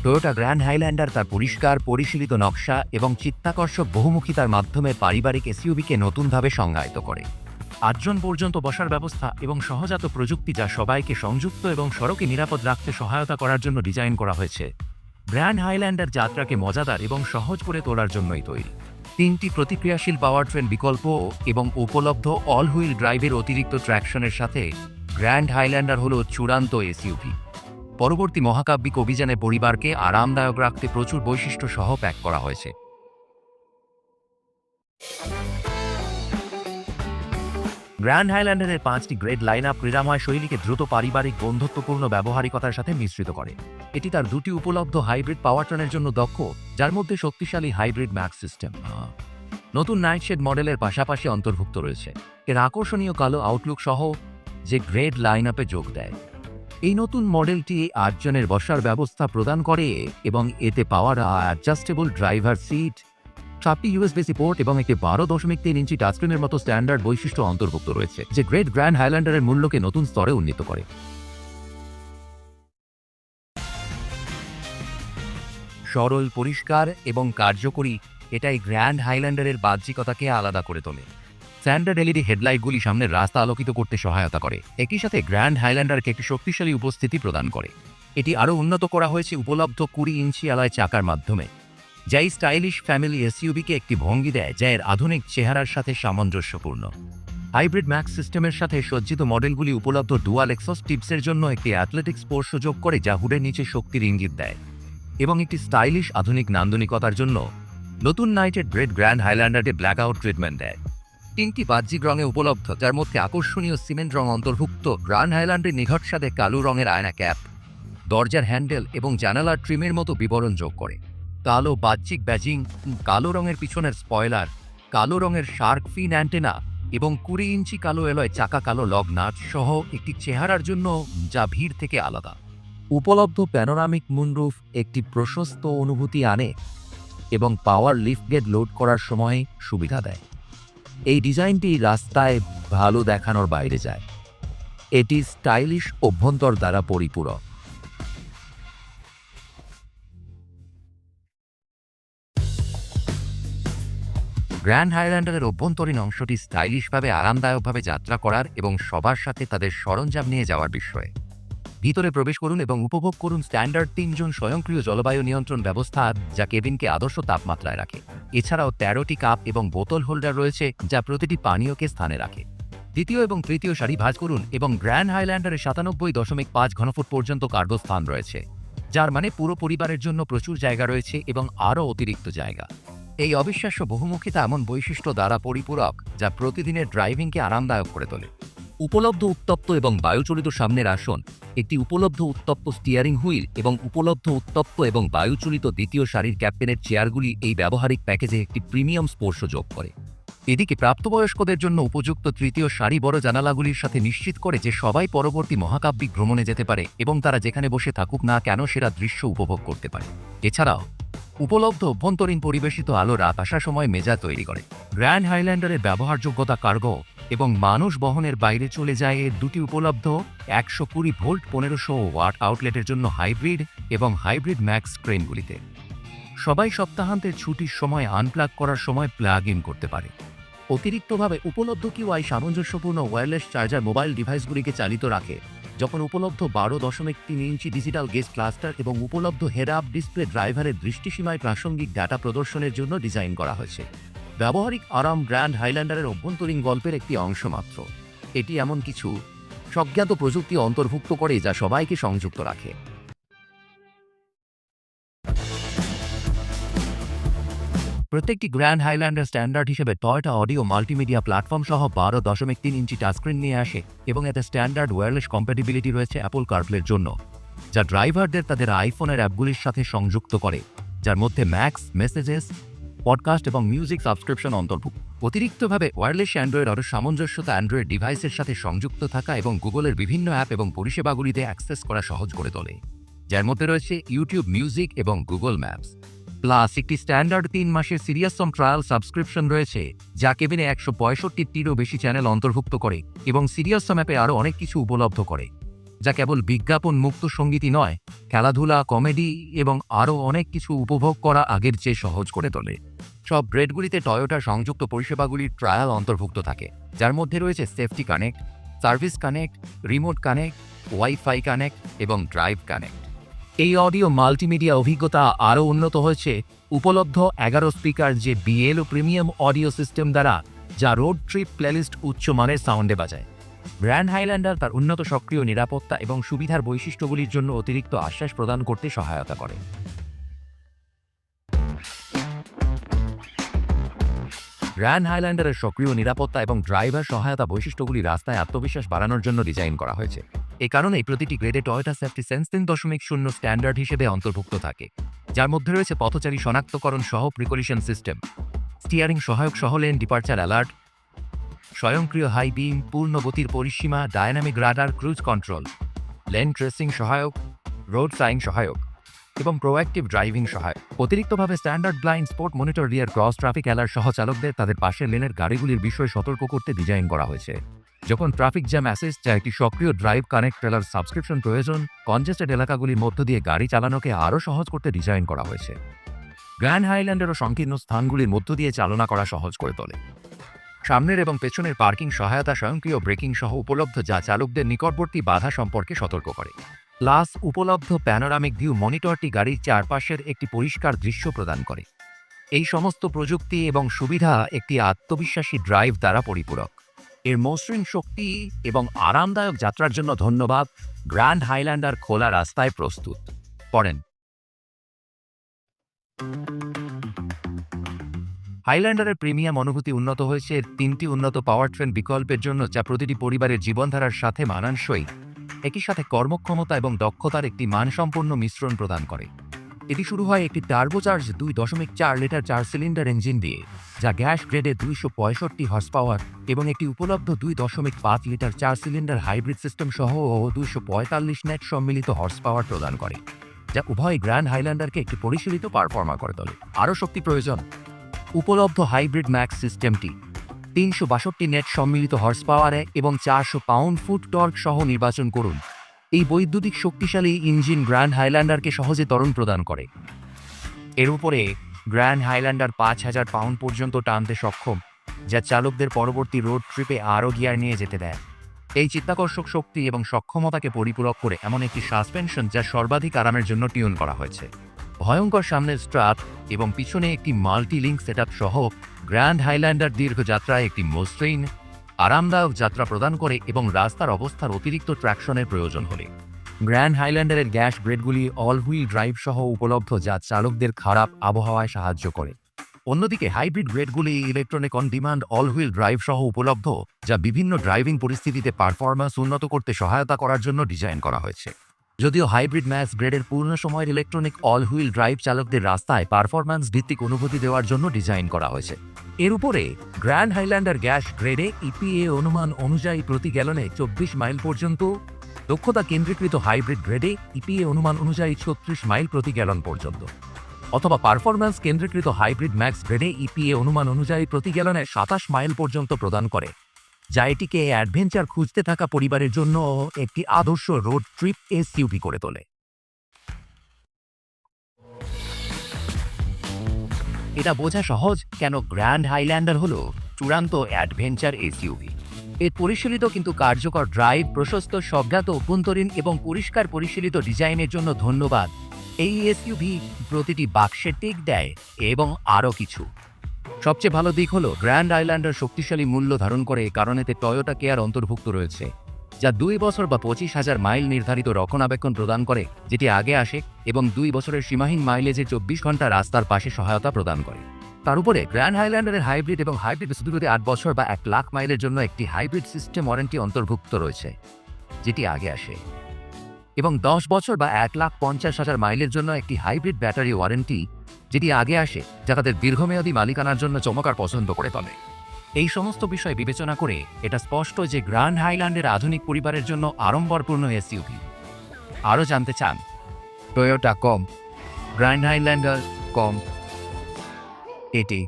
Toyota grand Highlander তার পরিষ্কার পরিশীলিত নকশা এবং চিত্তাকর্ষক বহুমুখিতার মাধ্যমে পারিবারিক এসইউভিকে নতুনভাবে সংজ্ঞায়িত করে। 8 জন পর্যন্ত বসার ব্যবস্থা এবং সহজাত প্রযুক্তি যা সবাইকে সংযুক্ত এবং সড়কে নিরাপদ রাখতে সহায়তা করার জন্য ডিজাইন করা হয়েছে। গ্র্যান্ড হাইল্যান্ডার যাত্রাকে মজাদার এবং সহজ করে তোলার জন্যই তৈরি। 3টি প্রতিক্রিয়াশীল পাওয়ার ট্রেন বিকল্প এবং উপলব্ধ অল হুইল ড্রাইভের অতিরিক্ত ট্র্যাকশনের সাথে গ্র্যান্ড হাইল্যান্ডার হল চূড়ান্ত এসইউভি। পরবর্তী মহাকাব্যিক অভিযানে পরিবারকে আরামদায়ক রাখতে প্রচুর বৈশিষ্ট্য সহ প্যাক করা হয়েছে। গ্র্যান্ড হাইল্যান্ডারের 5টি গ্রেড লাইন আপ ক্রীড়াময় শৈলীকে দ্রুত পারিবারিক বন্ধুত্বপূর্ণ ব্যবহারিকতার সাথে মিশ্রিত করে। এটি তার 2টি উপলব্ধ হাইব্রিড পাওয়ারট্রেনের জন্য দক্ষ, যার মধ্যে শক্তিশালী হাইব্রিড ম্যাক্স সিস্টেম নতুন নাইটশেড মডেলের পাশাপাশি অন্তর্ভুক্ত রয়েছে। এর আকর্ষণীয় কালো আউটলুক সহ যে গ্রেড লাইন আপে যোগ দেয়। এই নতুন মডেলটি 8 জনের বসার ব্যবস্থা প্রদান করে এবং এতে পাওয়ার অ্যাডজাস্টেবল ড্রাইভার সিট, 7টি ইউএসবি পোর্ট এবং একটি 12.3 ইঞ্চি টাচস্ক্রিনের মতো স্ট্যান্ডার্ড বৈশিষ্ট্য অন্তর্ভুক্ত রয়েছে, যে গ্র্যান্ড হাইল্যান্ডারের মূল্যকে নতুন স্তরে উন্নীত করে। সরল, পরিষ্কার এবং কার্যকরী, এটাই গ্র্যান্ড হাইল্যান্ডারের বাহ্যিকতাকে আলাদা করে তোলে। স্ট্যান্ডার্ড এলইডি হেডলাইটগুলি সামনের রাস্তা আলোকিত করতে সহায়তা করে, একই সাথে গ্র্যান্ড হাইল্যান্ডারকে একটি শক্তিশালী উপস্থিতি প্রদান করে। এটি আরও উন্নত করা হয়েছে উপলব্ধ 20 ইঞ্চি অ্যালয় চাকার মাধ্যমে, যা এই স্টাইলিশ ফ্যামিলি এসইউভিকে একটি ভঙ্গি দেয় যা এর আধুনিক চেহারার সাথে সামঞ্জস্যপূর্ণ। হাইব্রিড ম্যাক্স সিস্টেমের সাথে সজ্জিত মডেলগুলি উপলব্ধ ডুয়াল এক্সস্ট টিপসের জন্য একটি অ্যাথলেটিক স্পর্শ যোগ করে, যা হুডের নিচে শক্তির ইঙ্গিত দেয়, এবং একটি স্টাইলিশ আধুনিক নান্দনিকতার জন্য নতুন নাইটেড গ্র্যান্ড হাইল্যান্ডারকে ব্ল্যাকআউট ট্রিটমেন্ট দেয়। 3টি বাহ্যিক রঙে উপলব্ধ, যার মধ্যে আকর্ষণীয় সিমেন্ট রং অন্তর্ভুক্ত। গ্র্যান্ড হাইল্যান্ডের নিঘট সাথে কালো রঙের আয়না ক্যাপ, দরজার হ্যান্ডেল এবং জানালার ট্রিমের মতো বিবরণ যোগ করে। কালো বাহ্যিক ব্যাজিং, কালো রঙের পিছনের স্পয়লার, কালো রঙের শার্ক ফিন অ্যান্টেনা এবং 20 ইঞ্চি কালো এলয় চাকা, কালো লগ নাট সহ একটি চেহারার জন্য যা ভিড় থেকে আলাদা। উপলব্ধ প্যানোরামিক মুনরুফ একটি প্রশস্ত অনুভূতি আনে এবং পাওয়ার লিফটগেট লোড করার সময় সুবিধা দেয়। এই ডিজাইনটি রাস্তায় ভালো দেখানোর বাইরে যায়। এটি স্টাইলিশ অভ্যন্তর দ্বারা পরিপূরক। গ্র্যান্ড হাইল্যান্ডারের অভ্যন্তরীণ অংশটি স্টাইলিশভাবে আরামদায়কভাবে যাত্রা করার এবং সবার সাথে তাদের সরঞ্জাম নিয়ে যাওয়ার বিষয়ে। ভিতরে প্রবেশ করুন এবং উপভোগ করুন স্ট্যান্ডার্ড 3 জন স্বয়ংক্রিয় জলবায়ু নিয়ন্ত্রণ ব্যবস্থা, যা কেবিনকে আদর্শ তাপমাত্রায় রাখে। এছাড়াও 13টি কাপ এবং বোতল হোল্ডার রয়েছে, যা প্রতিটি পানীয়কে স্থানে রাখে। দ্বিতীয় এবং তৃতীয় সারি ভাঁজ করুন এবং গ্র্যান্ড হাইল্যান্ডারে 97.5 ঘনফুট পর্যন্ত কার্গো স্থান রয়েছে, যার মানে পুরো পরিবারের জন্য প্রচুর জায়গা রয়েছে এবং আরও অতিরিক্ত জায়গা। এই অবিশ্বাস্য বহুমুখিতা এমন বৈশিষ্ট্য দ্বারা পরিপূরক যা প্রতিদিনের ড্রাইভিংকে আরামদায়ক করে তোলে। উপলব্ধ উত্তপ্ত এবং বায়ুচলিত সামনের আসন, একটি উপলব্ধ উত্তপ্ত স্টিয়ারিং হুইল এবং উপলব্ধ উত্তপ্ত এবং বায়ুচলিত দ্বিতীয় সারির ক্যাপ্টেনের চেয়ারগুলি এই ব্যবহারিক প্যাকেজে একটি প্রিমিয়াম স্পর্শ যোগ করে। এদিকে প্রাপ্তবয়স্কদের জন্য উপযুক্ত তৃতীয় সারি বড় জানালাগুলির সাথে নিশ্চিত করে যে সবাই পরবর্তী মহাকাব্যিক ভ্রমণে যেতে পারে এবং তারা যেখানে বসে থাকুক না কেন সেরা দৃশ্য উপভোগ করতে পারে। এছাড়াও উপলব্ধ অভ্যন্তরীণ পরিবেশিত আলো রাত আসার সময় মেজাজ তৈরি করে। গ্র্যান্ড হাইল্যান্ডারের ব্যবহারযোগ্যতা কার্গো এবং মানুষ বহনের বাইরে চলে যায়। এর 2টি উপলব্ধ 120 ভোল্ট 1500 ওয়াট আউটলেটের জন্য হাইব্রিড এবং হাইব্রিড ম্যাক্স ট্রেনগুলিতে সবাই সপ্তাহান্তের ছুটির সময় আনপ্লাগ করার সময় প্লাগ ইন করতে পারে। অতিরিক্তভাবে উপলব্ধ কিউআই সামঞ্জস্যপূর্ণ ওয়্যারলেস চার্জার মোবাইল ডিভাইসগুলিকে চালিত রাখে, যখন উপলব্ধ 12.3 ইঞ্চি ডিজিটাল গেজ ক্লাস্টার এবং উপলব্ধ হেড আপ ডিসপ্লে ড্রাইভারের দৃষ্টিসীমায় প্রাসঙ্গিক ডাটা প্রদর্শনের জন্য ডিজাইন করা হয়েছে। ব্যবহারিক আরাম গ্র্যান্ড হাইল্যান্ডারের অভ্যন্তরীণ গল্পের একটি অংশ মাত্র। এটি এমন কিছু স্বজ্ঞাত প্রযুক্তি অন্তর্ভুক্ত করে যা সবাইকে সংযুক্ত রাখে। প্রত্যেকটি গ্র্যান্ড হাইল্যান্ডার স্ট্যান্ডার্ড হিসেবে টয়োটা অডিও মাল্টিমিডিয়া প্ল্যাটফর্ম সহ 12.3 ইঞ্চি টাচস্ক্রিন নিয়ে আসে এবং এতে স্ট্যান্ডার্ড ওয়্যারলেস কম্প্যাটিবিলিটি রয়েছে অ্যাপল কারপ্লের জন্য, যা ড্রাইভারদের তাদের আইফোনের অ্যাপগুলির সাথে সংযুক্ত করে, যার মধ্যে ম্যাক্স, মেসেজেস, পডকাস্ট এবং মিউজিক সাবস্ক্রিপশন অন্তর্ভুক্ত। অতিরিক্তভাবে ওয়্যারলেস অ্যান্ড্রয়েড আরও সামঞ্জস্যতা অ্যান্ড্রয়েড ডিভাইসের সাথে সংযুক্ত থাকা এবং গুগলের বিভিন্ন অ্যাপ এবং পরিষেবাগুলিতে অ্যাক্সেস করা সহজ করে তোলে, যার মধ্যে রয়েছে ইউটিউব মিউজিক এবং গুগল ম্যাপস। প্লাস একটি স্ট্যান্ডার্ড 3 মাসের সিরিয়াসম ট্রায়াল সাবস্ক্রিপশন রয়েছে, যা কেবিনে 165টিরও বেশি চ্যানেল অন্তর্ভুক্ত করে এবং সিরিয়াসম অ্যাপে আরও অনেক কিছু উপলব্ধ করে, যা কেবল বিজ্ঞাপন মুক্ত সঙ্গীতই নয়, খেলাধুলা, কমেডি এবং আরও অনেক কিছু উপভোগ করা আগের চেয়ে সহজ করে তোলে। সব গ্রেডগুলিতে টয়োটার সংযুক্ত পরিষেবাগুলির ট্রায়াল অন্তর্ভুক্ত থাকে, যার মধ্যে রয়েছে safety connect, service connect, remote connect, wifi connect এবং ড্রাইভ কানেক্ট। এই অডিও মাল্টিমিডিয়া অভিজ্ঞতা আরও উন্নত হয়েছে উপলব্ধ 11 স্পিকার যে BLO প্রিমিয়াম অডিও সিস্টেম দ্বারা, যা রোড ট্রিপ প্লেলিস্ট উচ্চমানের সাউন্ডে বাজায়। গ্র্যান্ড হাইল্যান্ডার তার উন্নত সক্রিয় নিরাপত্তা এবং সুবিধার বৈশিষ্ট্যগুলির জন্য অতিরিক্ত আশ্বাস প্রদান করতে সহায়তা করে। গ্র্যান্ড হাইল্যান্ডারের সক্রিয় নিরাপত্তা এবং ড্রাইভার সহায়তা বৈশিষ্ট্যগুলি রাস্তায় আত্মবিশ্বাস বাড়ানোর জন্য ডিজাইন করা হয়েছে। এই কারণেই প্রতিটি গ্রেডে টয়োটা সেফটি সেন্স 3.0 স্ট্যান্ডার্ড হিসেবে অন্তর্ভুক্ত থাকে, যার মধ্যে রয়েছে পথচারী শনাক্তকরণ সহ প্রিকলিশন সিস্টেম, স্টিয়ারিং সহায়ক সহ লেন ডিপার্চার অ্যালার্ট, স্বয়ংক্রিয় হাই বিম, পূর্ণ গতির পরিসীমা, dynamic radar cruise control, lane tracing সহায়ক, রোড সাইন সহায়ক এবং প্রোঅ্যাক্টিভ ড্রাইভিং সহায়ক। অতিরিক্তভাবে standard blind spot monitor, rear cross traffic alert সহ চালকদের তাদের পাশের লেনের গাড়িগুলির বিষয়ে সতর্ক করতে ডিজাইন করা হয়েছে। যখন ট্রাফিক জ্যাম অ্যাসিস্ট, যা একটি সক্রিয় ড্রাইভ কানেক্ট ট্রেলার সাবস্ক্রিপশন প্রয়োজন, কনজেস্টেড এলাকাগুলির মধ্য দিয়ে গাড়ি চালানোকে আরও সহজ করতে ডিজাইন করা হয়েছে। গ্র্যান্ড হাইল্যান্ডারও সংকীর্ণ স্থানগুলির মধ্য দিয়ে চালনা করা সহজ করে তোলে। সামনের এবং পেছনের পার্কিং সহায়তা, স্বয়ংক্রিয় ব্রেকিং সহ উপলব্ধ, যা চালকদের নিকটবর্তী বাধা সম্পর্কে সতর্ক করে। প্লাস উপলব্ধ প্যানোরামিক ভিউ মনিটরটি গাড়ির চারপাশের একটি পরিষ্কার দৃশ্য প্রদান করে। এই সমস্ত প্রযুক্তি এবং সুবিধা একটি আত্মবিশ্বাসী ড্রাইভ দ্বারা পরিপূরক। এর মসৃণ শক্তি এবং আরামদায়ক যাত্রার জন্য ধন্যবাদ। গ্র্যান্ড হাইল্যান্ডার খোলা রাস্তায় প্রস্তুত। পড়েন। হাইল্যান্ডারের প্রিমিয়াম অনুভূতি উন্নত হয়েছে এর 3টি উন্নত পাওয়ার ট্রেন বিকল্পের জন্য, যা প্রতিটি পরিবারের জীবনধারার সাথে মানানসই, একই সাথে কর্মক্ষমতা এবং দক্ষতার একটি মানসম্পন্ন মিশ্রণ প্রদান করে। এটি শুরু হয় একটি টার্বোচার্জ 2.4 লিটার 4 সিলিন্ডার ইঞ্জিন দিয়ে, যা গ্যাস গ্রেডে 265 হর্স পাওয়ার এবং একটি উপলব্ধ 2.5 লিটার 4 সিলিন্ডার হাইব্রিড সিস্টেম সহ 245 নেট সম্মিলিত হর্স পাওয়ার প্রদান করে, যা উভয় গ্র্যান্ড হাইল্যান্ডারকে একটি পরিশীলিত পারফর্মা করে তোলে। আরও শক্তি প্রয়োজন? উপলব্ধ হাইব্রিড ম্যাক্স সিস্টেমটি 362 নেট সম্মিলিত হর্স পাওয়ারে এবং 400 পাউন্ড ফুট টর্ক সহ নির্বাচন করুন। এই বৈদ্যুতিক শক্তিশালী ইঞ্জিন গ্র্যান্ড হাইল্যান্ডারকে সহজে ত্বরণ প্রদান করে। এর উপরে গ্র্যান্ড হাইল্যান্ডার 5000 পাউন্ড পর্যন্ত টানতে সক্ষম, যা চালকদের পরবর্তী রোড ট্রিপে আরও গিয়ার নিয়ে যেতে দেয়। এই চিত্তাকর্ষক শক্তি এবং সক্ষমতাকে পরিপূরক করে এমন একটি সাসপেনশন, যা সর্বাধিক আরামের জন্য টিউন করা হয়েছে। ভয়ঙ্কর সামনের স্ট্রাপ এবং পিছনে একটি মাল্টি লিঙ্ক সেটআপ সহ গ্র্যান্ড হাইল্যান্ডার দীর্ঘ যাত্রায় একটি মসৃণ, আরামদায়ক যাত্রা প্রদান করে এবং রাস্তার অবস্থার অতিরিক্ত ট্র্যাকশনের প্রয়োজন হলে। গ্র্যান্ড হাইল্যান্ডারের গ্যাস ব্রেকগুলি অল হুইল ড্রাইভ সহ উপলব্ধ, যা চালকদের খারাপ আবহাওয়ায় সাহায্য করে। অন্যদিকে হাইব্রিড ব্রেকগুলি electronic on demand all wheel drive সহ উপলব্ধ, যা বিভিন্ন ড্রাইভিং পরিস্থিতিতে পারফরম্যান্স উন্নত করতে সহায়তা করার জন্য ডিজাইন করা হয়েছে। যদিও হাইব্রিড ম্যাক্স গ্রেডের পূর্ণ সময়ের ইলেকট্রনিক অল হুইল ড্রাইভ চালকদের রাস্তায় পারফরম্যান্স ভিত্তিক অনুভূতি দেওয়ার জন্য ডিজাইন করা হয়েছে। এর উপরে গ্র্যান্ড হাইল্যান্ডার গ্যাস গ্রেডে EPA অনুমান অনুযায়ী প্রতি গ্যালনে 24 মাইল পর্যন্ত, দক্ষতা কেন্দ্রীকৃত হাইব্রিড গ্রেডে EPA অনুমান অনুযায়ী 36 মাইল প্রতি গ্যালন পর্যন্ত, অথবা পারফরম্যান্স কেন্দ্রীকৃত হাইব্রিড ম্যাক্স গ্রেডে EPA অনুমান অনুযায়ী প্রতি গ্যালনে 27 মাইল পর্যন্ত প্রদান করে, যা এটিকে অ্যাডভেঞ্চার খুঁজতে থাকা পরিবারের জন্য একটি আদর্শ রোড ট্রিপ SUV করে তোলে। এটা বোঝা সহজ কেন গ্র্যান্ড হাইল্যান্ডার হলো চূড়ান্ত অ্যাডভেঞ্চার SUV। এর পরিশীলিত কিন্তু কার্যকর ড্রাইভ, প্রশস্ত স্বজ্ঞাত অভ্যন্তরীণ এবং পরিষ্কার পরিশীলিত ডিজাইনের জন্য ধন্যবাদ। এই SUV প্রতিটি বাক্সে টিক দেয় এবং আরও কিছু। সবচেয়ে ভালো দিক হলো গ্র্যান্ড হাইল্যান্ডার শক্তিশালী মূল্য ধারণ করে, কারণ এতে টয়োটা কেয়ার অন্তর্ভুক্ত রয়েছে, যা 2 বছর বা 25,000 মাইল নির্ধারিত রক্ষণাবেক্ষণ প্রদান করে, যেটি আগে আসে, এবং 2 বছরের সীমাহীন মাইলেজে 24 ঘন্টা রাস্তার পাশে সহায়তা প্রদান করে। তার উপরে গ্র্যান্ড হাইল্যান্ডারের হাইব্রিড এবং হাইব্রিড স্কুটিতে 8 বছর বা 1 লাখ মাইলের জন্য একটি হাইব্রিড সিস্টেম ওয়ারেন্টি অন্তর্ভুক্ত রয়েছে, যেটি আগে আসে, এবং 10 বছর বা 1,50,000 মাইলের জন্য একটি হাইব্রিড ব্যাটারি ওয়ারেন্টি, যেটি আগে আসে, যা তাদের দীর্ঘমেয়াদী মালিকানার জন্য চমৎকার পছন্দ করে তোলে। এই সমস্ত বিষয় বিবেচনা করে এটা স্পষ্ট যে গ্র্যান্ড হাইল্যান্ডের আধুনিক পরিবারের জন্য আড়ম্বরপূর্ণ SUV। আরও জানতে চান? টয়োটা কম, গ্র্যান্ড হাইল্যান্ডার কম, এটি